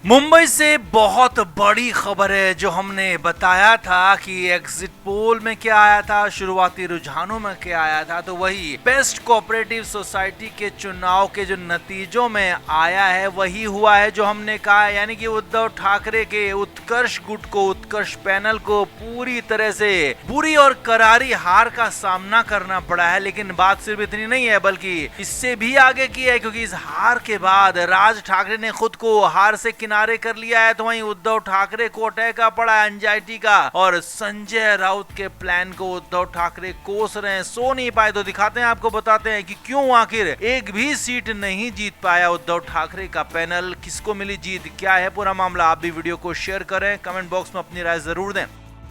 मुंबई से बहुत बड़ी खबर है जो हमने बताया था कि एग्जिट पोल में क्या आया था, शुरुआती रुझानों में क्या आया था, तो वही बेस्ट कोऑपरेटिव सोसाइटी के चुनाव के जो नतीजों में आया है वही हुआ है जो हमने कहा है। यानी कि उद्धव ठाकरे के उत्कर्ष गुट को, उत्कर्ष पैनल को पूरी तरह से बुरी और करारी हार का सामना करना पड़ा है। लेकिन बात सिर्फ इतनी नहीं है बल्कि इससे भी आगे की है, क्योंकि इस हार के बाद राज ठाकरे ने खुद को हार से किनारे कर लिया है। तो वहीं उद्धव ठाकरे को अटैक आ पड़ा एंजाइटी का, और संजय राउत के प्लान को उद्धव ठाकरे कोस रहे हैं, सो नहीं पाए। तो दिखाते हैं, आपको बताते हैं कि क्यों आखिर एक भी सीट नहीं जीत पाया उद्धव ठाकरे का पैनल, किसको मिली जीत, क्या है पूरा मामला। आप भी वीडियो को शेयर करें, कमेंट बॉक्स में अपनी राय जरूर दें।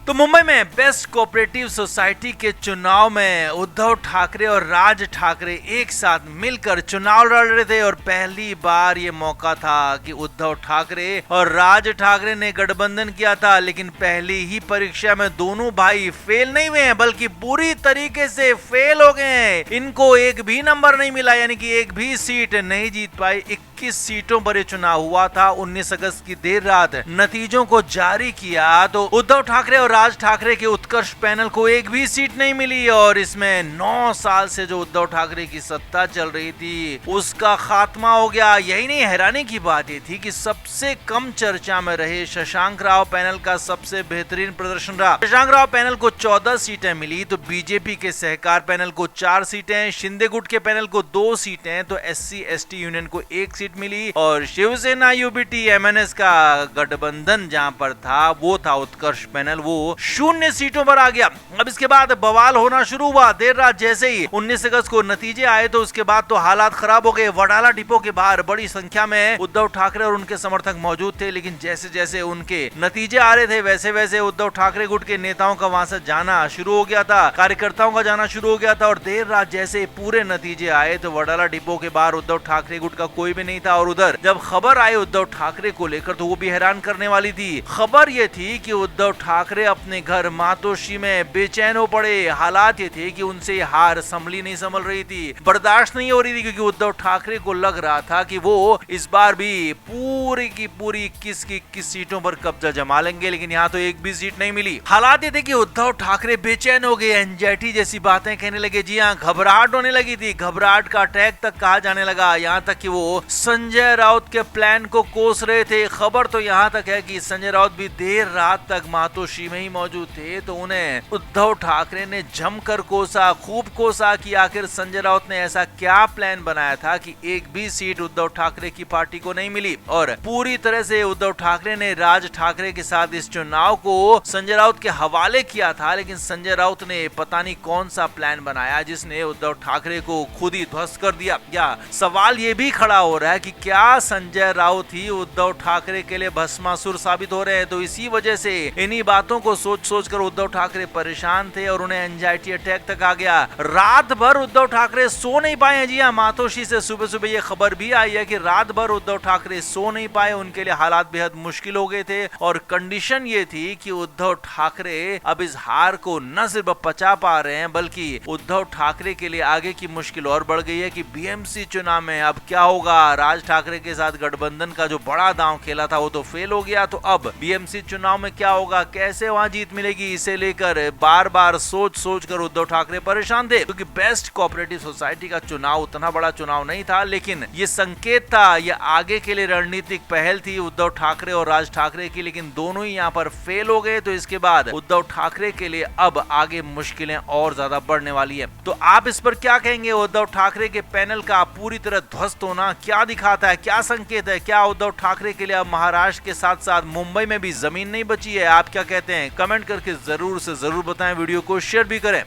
तो मुंबई में बेस्ट कोऑपरेटिव सोसाइटी के चुनाव में उद्धव ठाकरे और राज ठाकरे एक साथ मिलकर चुनाव लड़ रहे थे, और पहली बार ये मौका था कि उद्धव ठाकरे और राज ठाकरे ने गठबंधन किया था। लेकिन पहली ही परीक्षा में दोनों भाई फेल नहीं हुए हैं, बल्कि बुरी तरीके से फेल हो गए हैं। इनको एक भी नंबर नहीं मिला, यानी कि एक भी सीट नहीं जीत पाई। 21 सीटों पर ये चुनाव हुआ था। 19 अगस्त की देर रात नतीजों को जारी किया तो उद्धव ठाकरे और राज ठाकरे के उत्कर्ष पैनल को एक भी सीट नहीं मिली, और इसमें 9 साल से जो उद्धव ठाकरे की सत्ता चल रही थी उसका खात्मा हो गया। यही नहीं, हैरानी की बात ये थी कि सबसे कम चर्चा में रहे शशांक राव पैनल का सबसे बेहतरीन प्रदर्शन रहा। शशांक राव पैनल को 14 सीटें मिली, तो बीजेपी के सहकार पैनल को 4 सीटें, शिंदे गुट के पैनल को 2 सीटें, तो SC ST यूनियन को 1 सीट मिली, और शिवसेना UBT MNS का गठबंधन जहां पर था वो था उत्कर्ष पैनल, वो 0 सीटों पर आ गया। अब इसके बाद बवाल होना शुरू हुआ। देर रात जैसे ही 19 अगस्त को नतीजे आए तो उसके बाद तो हालात खराब हो गए। वडाला डिपो के बाहर बड़ी संख्या में उद्धव ठाकरे और उनके समर्थक मौजूद थे, लेकिन जैसे जैसे उनके नतीजे आ रहे थे वैसे वैसे उद्धव ठाकरे गुट के नेताओं का वहां से जाना शुरू हो गया था, कार्यकर्ताओं का जाना शुरू हो गया था। और देर रात जैसे पूरे नतीजे आए तो वडाला डिपो के बाहर उद्धव ठाकरे गुट का कोई भी नहीं था। और उधर जब खबर आई उद्धव ठाकरे को लेकर तो वो भी हैरान करने वाली थी। खबर ये थी कि उद्धव ठाकरे अपने घर मातोश्री में बेचैन हो पड़े। हालात ये थे कि उनसे हार संभली नहीं संभल रही थी, बर्दाश्त नहीं हो रही थी, क्योंकि उद्धव ठाकरे को लग रहा था कि वो इस बार भी पूरी की पूरी 21 की 21 सीटों पर कब्जा जमा लेंगे। लेकिन यहाँ तो एक भी सीट नहीं मिली। हालात ये थे कि उद्धव ठाकरे बेचैन हो गए, एंजाइटी जैसी बातें कहने लगे। जी हाँ, घबराहट होने लगी थी, घबराहट का अटैक तक कहा जाने लगा। यहाँ तक कि वो संजय राउत के प्लान को कोस रहे थे। खबर तो यहाँ तक है कि संजय राउत भी देर रात तक मातोश्री में ही मौजूद थे, तो उन्हें उद्धव ठाकरे ने जमकर कोसा, खूब कोसा कि आखिर संजय राउत ने ऐसा क्या प्लान बनाया था कि एक भी सीट उद्धव ठाकरे की पार्टी को नहीं मिली। और पूरी तरह से उद्धव ठाकरे ने राज ठाकरे के साथ इस चुनाव को संजय राउत के हवाले किया था। लेकिन संजय राउत ने पता नहीं कौन सा प्लान बनाया जिसने उद्धव ठाकरे को खुद ही ध्वस्त कर दिया। या सवाल ये भी खड़ा हो रहा है कि क्या संजय राउत ही उद्धव ठाकरे के लिए भस्मासुर साबित हो रहे हैं। तो इसी वजह से इन्हीं बातों को सोच सोच कर उद्धव ठाकरे परेशान थे और उन्हें एंजाइटी अटैक तक आ गया। रात भर उद्धव ठाकरे सो नहीं पाए। जी हाँ, मातोश्री से सुबह सुबह ये खबर भी आई है कि रात भर उद्धव ठाकरे सो नहीं पाए, उनके लिए हालात बेहद मुश्किल हो गए थे। और कंडीशन ये थी कि उद्धव ठाकरे अब इस हार को न सिर्फ पचा पा रहे हैं, बल्कि उद्धव ठाकरे के लिए आगे की मुश्किल और बढ़ गई है कि BMC चुनाव में अब क्या होगा। राज ठाकरे के साथ गठबंधन का जो बड़ा दांव खेला था वो तो फेल हो गया, तो अब BMC चुनाव में क्या होगा, कैसे वहां जीत मिलेगी, इसे लेकर बार बार सोच सोच कर उद्धव ठाकरे परेशान थे। क्योंकि बेस्ट कोऑपरेटिव सोसाइटी का चुनाव उतना बड़ा चुनाव नहीं था, लेकिन ये संकेत था, ये आगे के लिए रणनीतिक पहल थी उद्धव ठाकरे और राज ठाकरे की। लेकिन दोनों ही यहाँ पर फेल हो गए, तो इसके बाद उद्धव ठाकरे के लिए अब आगे मुश्किलें और ज्यादा बढ़ने वाली है। तो आप इस पर क्या कहेंगे? उद्धव ठाकरे के पैनल का पूरी तरह ध्वस्त होना क्या दिखाता है, क्या संकेत है? क्या उद्धव ठाकरे के लिए अब महाराष्ट्र के साथ साथ मुंबई में भी जमीन नहीं बची है? आप क्या कहते हैं? कमेंट करके जरूर से जरूर बताएं, वीडियो को शेयर भी करें।